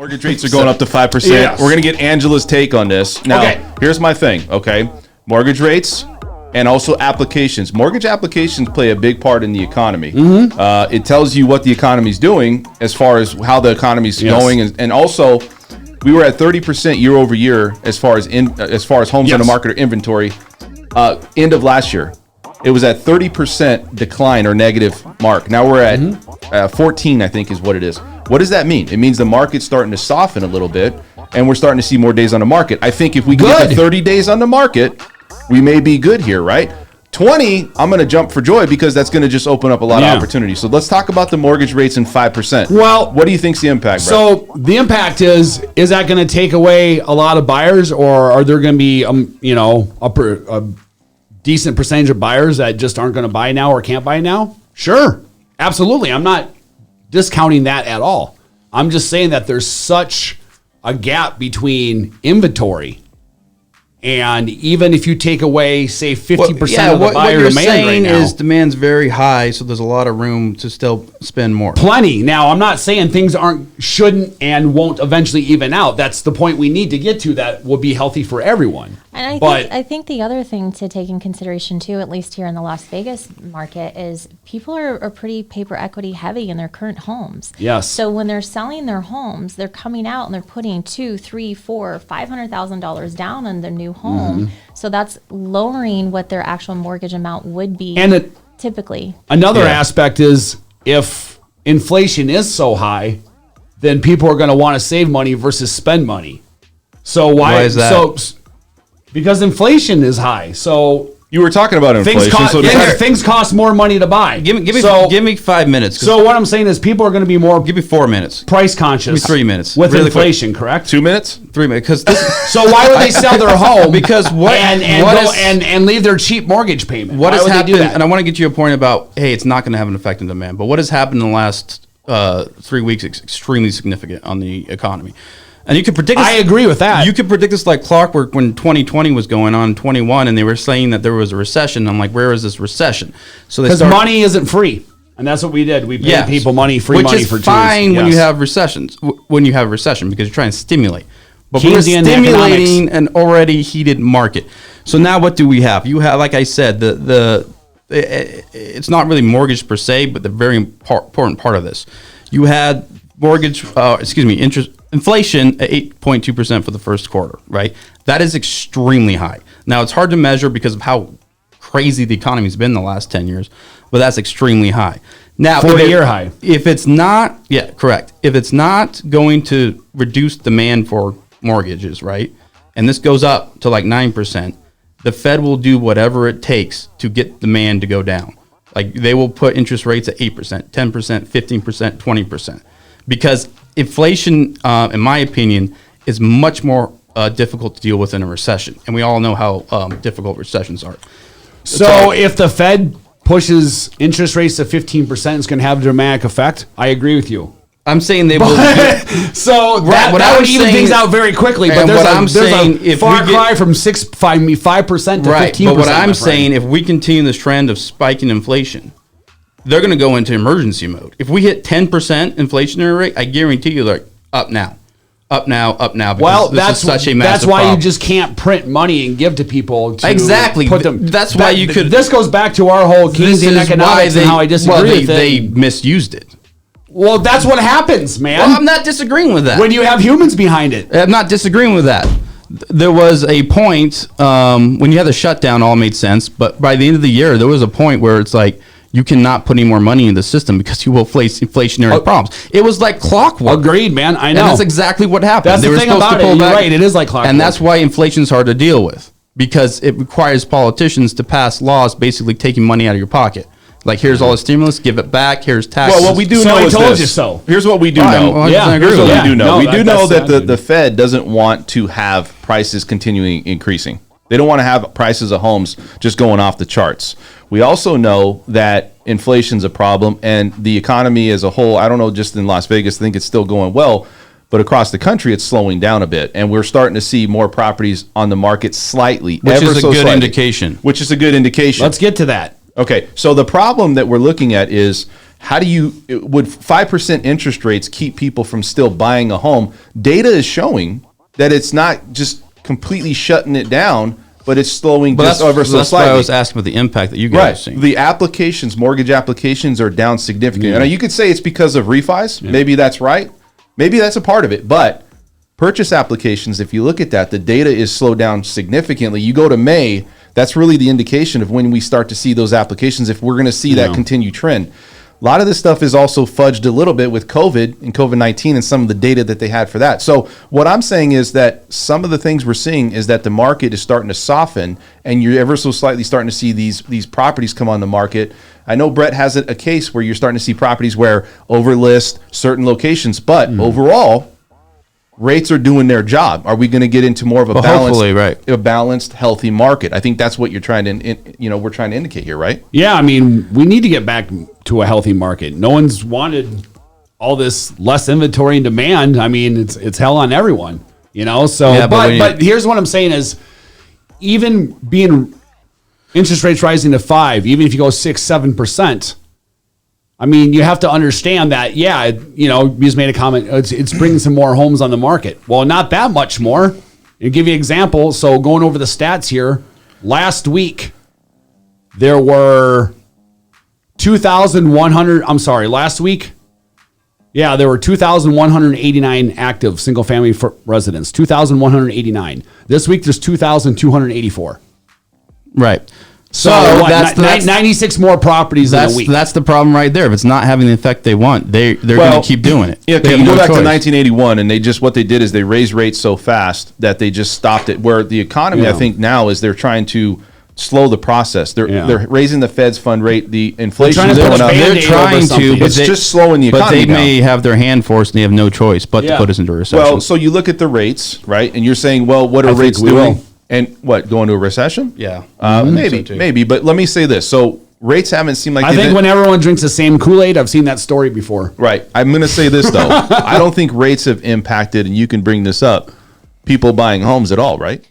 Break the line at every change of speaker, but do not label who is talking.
Mortgage rates are going up to 5%.
Yes.
We're going to get Angela's take on this. Now, here's my thing, okay? Mortgage rates and also applications. Mortgage applications play a big part in the economy. It tells you what the economy's doing as far as how the economy's going. And also, we were at 30% year over year as far as homes on the market or inventory end of last year. It was at 30% decline or negative mark. Now we're at 14, I think is what it is. What does that mean? It means the market's starting to soften a little bit, and we're starting to see more days on the market. I think if we get to 30 days on the market, we may be good here, right? 20, I'm going to jump for joy because that's going to just open up a lot of opportunities. So let's talk about the mortgage rates in 5%.
Well,
what do you think's the impact, Brett?
So the impact is that going to take away a lot of buyers, or are there going to be, a decent percentage of buyers that just aren't going to buy now or can't buy now? Sure. Absolutely. I'm not discounting that at all. I'm just saying that there's such a gap between inventory, and even if you take away, say, 50% of the buyer demand right now,
is demand's very high, so there's a lot of room to still spend more.
Plenty. Now, I'm not saying things shouldn't and won't eventually even out. That's the point we need to get to. That will be healthy for everyone.
And I think the other thing to take in consideration too, at least here in the Las Vegas market, is people are pretty paper equity heavy in their current homes.
Yes.
So when they're selling their homes, they're coming out and they're putting $200,000, $300,000, $400,000, $500,000 down on their new home. So that's lowering what their actual mortgage amount would be.
And
typically,
another aspect is if inflation is so high, then people are going to want to save money versus spend money. So why is that? Because inflation is high. So
you were talking about inflation.
Things cost more money to buy.
Give me 5 minutes.
So what I'm saying is people are going to be more.
Give me 4 minutes.
Price conscious.
Give me 3 minutes
with really inflation. Quick. Correct.
2 minutes.
3 minutes.
So why would they sell their home?
Because
and leave their cheap mortgage payment?
What has happened? And I want to get you a point about it's not going to have an effect on demand. But what has happened in the last 3 weeks is extremely significant on the economy. And you could predict this.
I agree with that.
You could predict this like clockwork when 2020 was going on, 21, and they were saying that there was a recession. I'm like, where is this recession? So
because money isn't free, and that's what we did. We paid people money, free money for 2 years.
Which is fine when you have recessions. When you have a recession, because you're trying to stimulate. But we're
Keynesian
stimulating an already heated market. So now what do we have? You have, like I said, it's not really mortgage per se, but the very important part of this. You had inflation at 8.2% for the first quarter, right? That is extremely high. Now, it's hard to measure because of how crazy the economy's been the last 10 years, but that's extremely high. Now,
40-year high.
If it's not, correct. If it's not going to reduce demand for mortgages, right? And this goes up to like 9%, the Fed will do whatever it takes to get demand to go down. Like they will put interest rates at 8%, 10%, 15%, 20%. Because inflation, in my opinion, is much more difficult to deal with in a recession. And we all know how difficult recessions are.
So if the Fed pushes interest rates to 15%, it's going to have a dramatic effect. I agree with you.
I'm saying they will.
So that would even things out very quickly. But there's a far cry from 5% to 15%.
But what I'm saying, if we continue this trend of spiking inflation, they're going to go into emergency mode. If we hit 10% inflationary rate, I guarantee you they're up now. Well,
that's
such a massive
why
problem.
you just can't print money and give to people.
Exactly.
Put them.
That's why you could.
This goes back to our whole Keynesian economics and how I disagree with it.
They misused it.
Well, that's what happens, man.
Well, I'm not disagreeing with that.
When you have humans behind it.
I'm not disagreeing with that. There was a point when you had the shutdown, all made sense. But by the end of the year, there was a point where it's like, you cannot put any more money in the system because you will face inflationary problems. It was like clockwork.
Agreed, man. I know.
And that's exactly what happened.
That's the thing about it. You're right. It is like clockwork.
And that's why inflation's hard to deal with, because it requires politicians to pass laws basically taking money out of your pocket. Like, here's all the stimulus, give it back, here's taxes.
Well, what we do know is this. I told you so. Here's what we do know. Here's what we do know. We do know that the Fed doesn't want to have prices continuing increasing. They don't want to have prices of homes just going off the charts. We also know that inflation's a problem, and the economy as a whole, I don't know, just in Las Vegas, I think it's still going well, but across the country, it's slowing down a bit, and we're starting to see more properties on the market slightly.
Which is a good indication.
Which is a good indication.
Let's get to that.
Okay, so the problem that we're looking at is how do you, would 5% interest rates keep people from still buying a home? Data is showing that it's not just completely shutting it down, but it's slowing just ever so
that's
slightly.
why I was asking about the impact that you guys are seeing.
The applications, mortgage applications are down significantly. Now you could say it's because of refis. Yeah. Maybe that's right. Maybe that's a part of it. But purchase applications, if you look at that, the data is slowed down significantly. You go to May, that's really the indication of when we start to see those applications, if we're going to see that continued trend. A lot of this stuff is also fudged a little bit with COVID and COVID-19 and some of the data that they had for that. So what I'm saying is that some of the things we're seeing is that the market is starting to soften, and you're ever so slightly starting to see these properties come on the market. I know Brett has a case where you're starting to see properties where overlist certain locations, but overall, rates are doing their job. Are we going to get into more of a balanced, healthy market? I think that's what you're trying to, we're trying to indicate here, right?
Yeah, I mean, we need to get back to a healthy market. No one's wanted all this less inventory and demand. I mean, it's hell on everyone, So, yeah, but here's what I'm saying is, even being interest rates rising to 5%, even if you go 6-7%. I mean, you have to understand that, you just made a comment, it's bringing some more homes on the market. Well, not that much more. I'll give you an example. So going over the stats here, last week, there were 2,189 active single-family residents, 2,189. This week, there's 2,284.
Right.
So that's 96 more properties in a week.
That's the problem right there. If it's not having the effect they want, they're going to keep doing it.
Yeah, you go back to 1981, and what they did is they raised rates so fast that they just stopped it. Where the economy, I think now is they're trying to slow the process. They're raising the Fed's fund rate. The inflation is going up.
They're trying to, but
it's just slowing the economy.
But they may have their hand forced, and they have no choice but to put us into a recession.
Well, so you look at the rates, right, and you're saying, well, what are rates doing? And what, going to a recession?
Yeah.
Maybe. But let me say this. So rates haven't seemed like...
I think when everyone drinks the same Kool-Aid, I've seen that story before.
Right. I'm going to say this, though. I don't think rates have impacted, and you can bring this up, people buying homes at all, right?